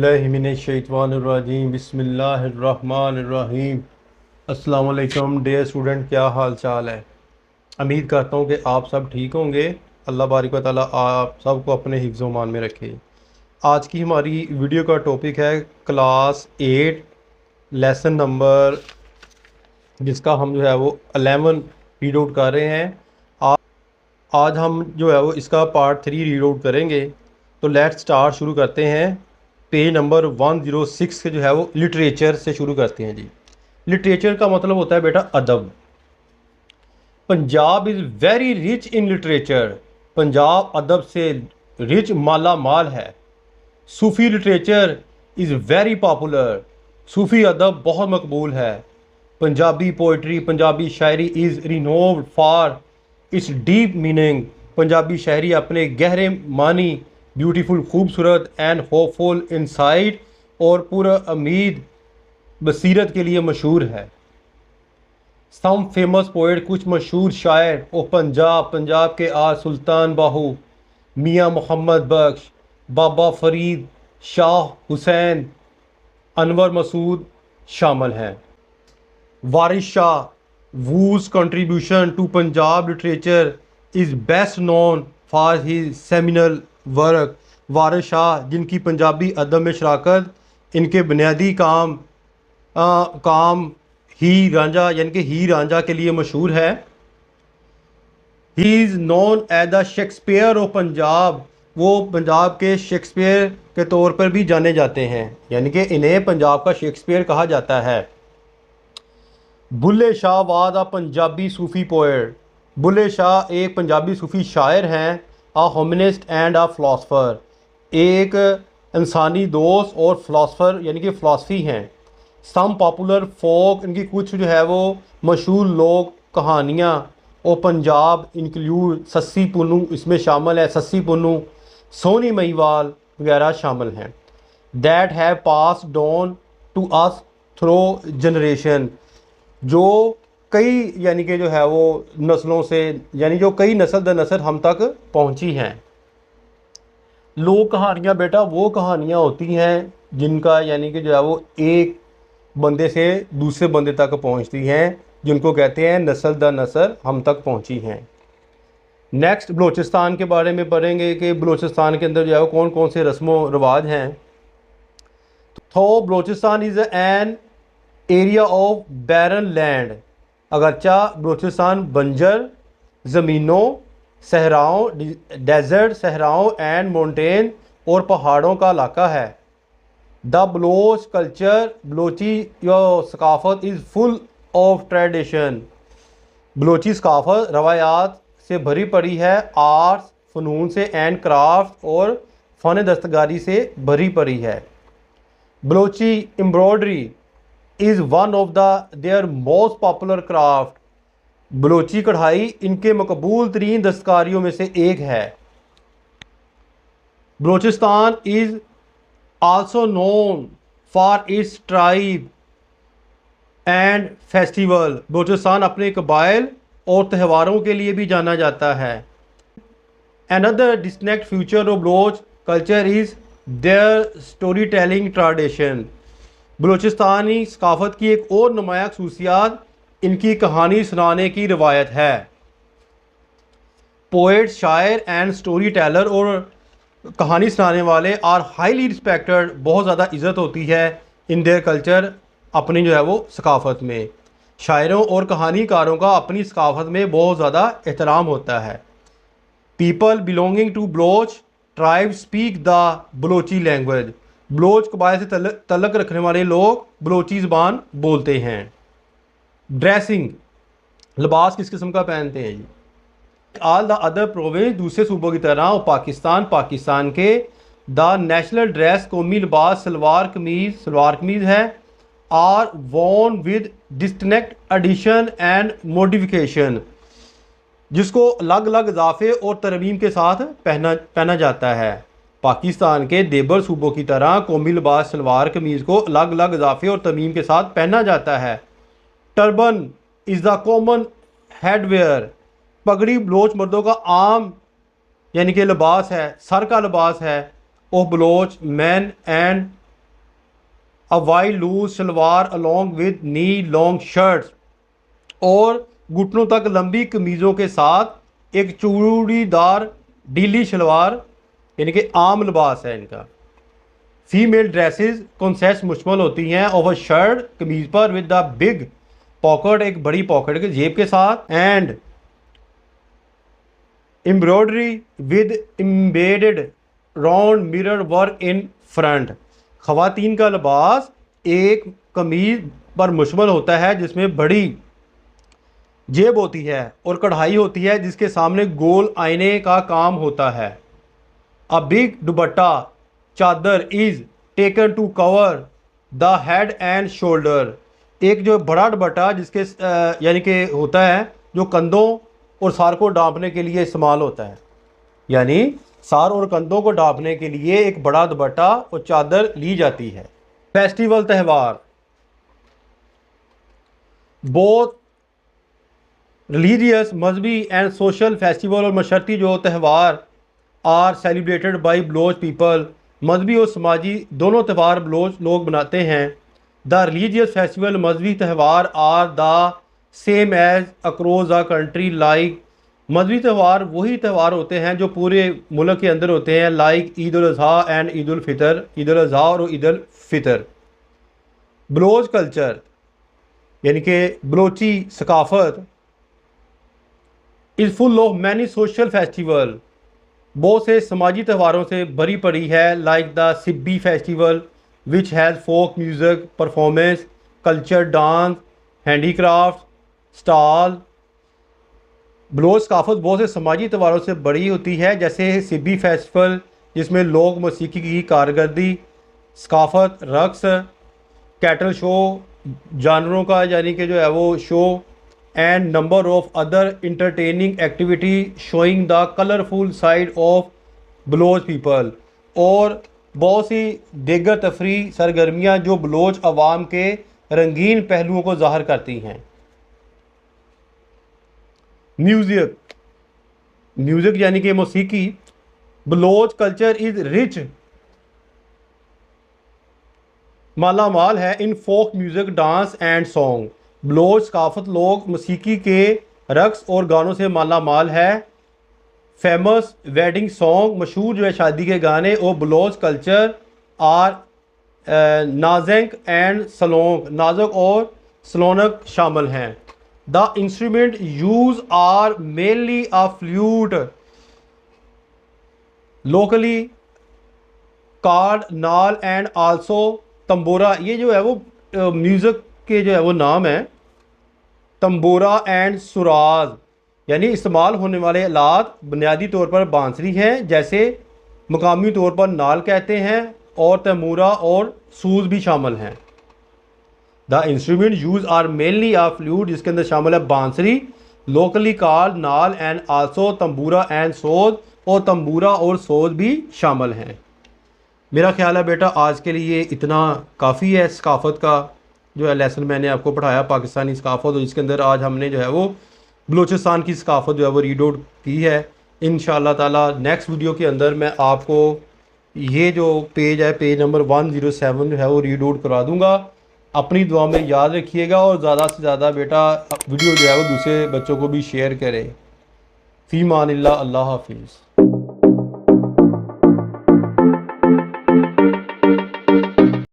औज़ुबिल्लाहिमिनश्शैतानिर्रजीम बिस्मिल्लाहिर्रहमानिर्रहीम। अस्सलाम वालेकुम डियर स्टूडेंट, क्या हाल चाल है। उम्मीद करता हूँ कि आप सब ठीक होंगे। अल्लाह बारिक व तआला आप सबको अपने हिफ्ज़ व मान में रखे। आज की हमारी वीडियो का टॉपिक है क्लास 8 लेसन नंबर, जिसका हम जो है वो 11 रीड आउट कर रहे हैं। आज हम जो है वो इसका पार्ट 3 रीड आउट करेंगे। तो लेट्स स्टार्ट, शुरू करते हैं। पेज नंबर 106 से जो है वो लिटरेचर से शुरू करते हैं जी। लिटरेचर का मतलब होता है बेटा अदब। Punjab is very rich in literature. Punjab अदब से रिच माला माल है। Sufi literature is very popular. सूफ़ी अदब बहुत मकबूल है। पंजाबी पोइट्री, पंजाबी शायरी is renowned for its deep meaning. Punjabi शायरी अपने गहरे मानी, ब्यूटीफुल खूबसूरत एंड होपफुल इंसाइट और पूरा उम्मीद बसीरत के लिए मशहूर है। सम फेमस पोइट, कुछ मशहूर शायर ओ पंजाब, पंजाब के आज सुल्तान बाहू, मियाँ मोहम्मद बख्श, बाबा फरीद, शाह हुसैन, अनवर मसूद शामिल हैं। वारिस Shah, whose contribution to Punjab literature is best known for his seminal work। वारिस शाह, जिनकी पंजाबी अदब में शराकत इनके बुनियादी काम ही रांझा यानी कि ही रांझा के लिए मशहूर है। He is known as the Shakespeare of Punjab. वो पंजाब के शेक्सपियर के तौर पर भी जाने जाते हैं, यानी कि इन्हें पंजाब का शेक्सपियर कहा जाता है। Bulleh Shah was a Punjabi Sufi poet. Bulleh Shah एक पंजाबी सूफ़ी शायर हैं। A humanist and a philosopher, एक इंसानी दोस्त और फ़िलासफ़र यानी कि फ़िलासफ़ी हैं। सम पॉपुलर फोक, इनकी कुछ जो है वो मशहूर लोग कहानियाँ और पंजाब इंक्लूड सस्सी पुन्नू, इसमें शामिल है सस्सी पुन्नू, सोनी महिवाल वगैरह शामिल हैं। That have pass down to us through generation, जो कई यानी कि जो है वो नस्लों से, यानी जो कई नस्ल दर नस्ल हम तक पहुंची हैं। लोक कहानियाँ बेटा वो कहानियाँ होती हैं जिनका यानी कि जो है वो एक बंदे से दूसरे बंदे तक पहुंचती हैं, जिनको कहते हैं नस्ल दर नस्ल हम तक पहुंची हैं। नेक्स्ट बलूचिस्तान के बारे में पढ़ेंगे कि बलूचिस्तान के अंदर जो है वो कौन कौन से रस्म व रिवाज हैं। तो Balochistan is an area of barren land. अगरचा बलूचिस्तान बंजर ज़मीनों, सहराओं, डेजर्ट सहराओं एंड माउंटेन और पहाड़ों का इलाका है। द बलोच कल्चर, बलोची सकाफ़त is full of tradition. Balochi सकाफ़त रवायात से भरी पड़ी है। आर्ट्स, फ़नून से एंड क्राफ्ट और फ़न दस्तकारी से भरी पड़ी है। Balochi embroidery is one of their most popular craft. Balochi कढ़ाई इनके मकबूल तरीन दस्तकारियों में से एक है। Balochistan is also known for its tribe and festival. Balochistan अपने कबाइल और त्योहारों के लिए भी जाना जाता है। Another distinct feature of Baloch culture is their story telling tradition. Balochistani सकाफ़त की एक और नुमाया खसूसियात इनकी कहानी सुनाने की रवायत है। पोएट, शायर एंड स्टोरी टेलर और कहानी सुनाने वाले आर हाईली रिस्पेक्टेड, बहुत ज़्यादा इज़्ज़त होती है इन देयर कल्चर, अपनी जो है वो सकाफ़त में। शायरों और कहानीकारों का अपनी सकाफ़त में बहुत ज़्यादा एहतराम होता है। People belonging to Baloch tribe speak the Balochi language. Baloch कबाइल से तल्लक रखने वाले लोग बलोची ज़बान बोलते हैं। ड्रेसिंग, लिबास किस किस्म का पहनते हैं जी। ऑल द अदर प्रोविंस, दूसरे सूबों की तरह और पाकिस्तान के द नेशनल ड्रेस, कौमी लिबास सलवार कमीज़ है। Are worn with distinct edition and modification, जिसको अलग अलग इजाफे और तरमीम के साथ पहना जाता है। पाकिस्तान के देबर सूबों की तरह कौमी लिबास सलवार कमीज़ को अलग अलग इजाफे और तरमीम के साथ पहना जाता है। Turban is the common headwear. पगड़ी बलोच मर्दों का आम यानी कि लिबास है, सर का लिबास है। Of Baloch man and a wide loose shalwar along with knee long shirts, और घुटनों तक लंबी कमीज़ों के साथ एक चूड़ीदार ढीली शलवार, यानी कि आम लिबास है इनका। फीमेल ड्रेसेस कॉन्सेस्ट मुश्तमिल होती हैं ऑफ अ शर्ट कमीज पर विद द बिग पॉकेट, एक बड़ी पॉकेट के जेब के साथ, and embroidery with embedded round mirror work in front. ख़वातीन का लिबास एक कमीज पर मुश्तमिल होता है जिसमें बड़ी जेब होती है और कढ़ाई होती है जिसके सामने गोल आईने का काम होता है। अ big dupatta chadar is taken to cover the head and shoulder, एक जो बड़ा दुपट्टा जिसके यानी कि होता है जो कंधों और सार को ढांपने के लिए इस्तेमाल होता है, यानी सार और कंधों को ढांपने के लिए एक बड़ा दुपट्टा और चादर ली जाती है। फेस्टिवल त्यौहार, बहुत रिलीजियस मजहबी एंड सोशल फेस्टिवल और मशरती जो त्यौहार are celebrated by Baloch people, मजहबी और समाजी दोनों त्यौहार बलोच लोग मनाते हैं। द रिलीजियस फेस्टिवल मजहबी त्यौहार are the same as across the country, like मजहबी त्यौहार वही त्यौहार होते हैं जो पूरे मुल्क के अंदर होते हैं, लाइक ईद उल अज़हा एंड ईद उल फितर, ईद उल अज़हा और ईद उल फितर। बलोच कल्चर यानी कि बलोची सकाफ़त is full of many social festival, बहुत से समाजी त्योहारों से भरी पड़ी है, like the Sibi festival which has folk music performance, culture, dance, handicraft, stall. Baloch सकाफत बहुत से समाजी त्योहारों से बड़ी होती है, जैसे सिब्बी फेस्टिवल जिसमें लोग मौसीकी की कारकर्दगी, सकाफत, रक्स, कैटल शो जानवरों का यानी कि जो है वो show, and number of other entertaining activity showing the colourful side of Baloch people, और बहुत सी दीगर तफरी सरगर्मियाँ जो बलोच अवाम के रंगीन पहलुओं को ज़ाहिर करती हैं। म्यूज़िक, म्यूज़िक यानी कि मौसीकी, बलोच कल्चर इज़ रिच माला माल है in folk music, dance and song. Baloch सकाफत लोग मौसीकी के रक्स और गानों से माला माल है। फेमस वेडिंग सॉन्ग, मशहूर जो है शादी के गाने, और Baloch culture are Nazak and Salong, नाज़क और सलोनक शामिल हैं। The instrument use are mainly a flute, locally called, nal and also tambura. ये जो है वो म्यूज़िक के जो है वो नाम है। तंबोरा एंड सुराज यानी इस्तेमाल होने वाले आलात बुनियादी तौर पर बांसुरी हैं, जैसे मकामी तौर पर नाल कहते हैं, और तंबूरा और सूज भी शामिल हैं। The instrument use are mainly a flute, जिसके अंदर शामिल है बांसुरी, locally called nal and also tambura and soz, और तंबूरा और सोज भी शामिल हैं। मेरा ख्याल है बेटा आज के लिए इतना काफ़ी है। सकाफत का जो है लेसन मैंने आपको पढ़ाया, पाकिस्तानी सकाफत, और इसके अंदर आज हमने जो है वो बलूचिस्तान की सकाफत जो है वो रीड आउट की है। इंशाअल्लाह ताला नेक्स्ट वीडियो के अंदर मैं आपको ये जो पेज है, पेज नंबर 107 जो है वो रीड आउट करा दूँगा। अपनी दुआ में याद रखिएगा, और ज़्यादा से ज़्यादा बेटा वीडियो जो है वो दूसरे बच्चों को भी शेयर करें। फ़ी मानिल्लाह, अल्लाह हाफिज़।